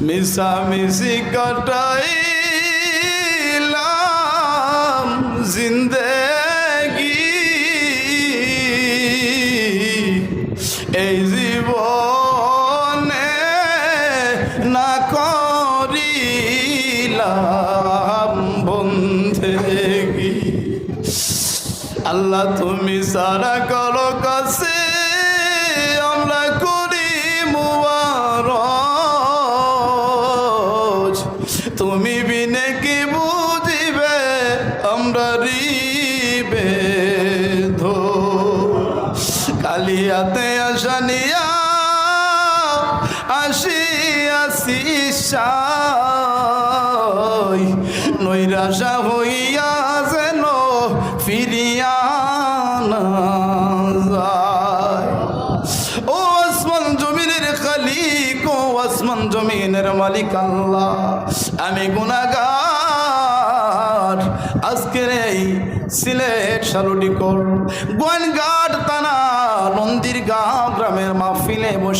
মিশামিশি কাটাইলাম জিন্দেগি, এই জীবনে না করিলাম বন্দেগি। আল্লাহ তুমি সারা করো কাছে আমরা করি মুবারক, তুমি বিনে কি বুঝিবে আমরা রিবে ধো। কালিয়াতে আসানিয়া আসি সাই, নৈরাশা হইয়া যেন ফিরিয়া না যায়। ও আসমান জমিনের খালিক, ও আসমান জমিনের মালিক আল্লাহ, আমি গুনাহগার। আজকের এই সিলেট শালুডিকর গোয়েনঘাট থানা নন্দীরগাঁও গ্রামের মাহফিলে বসে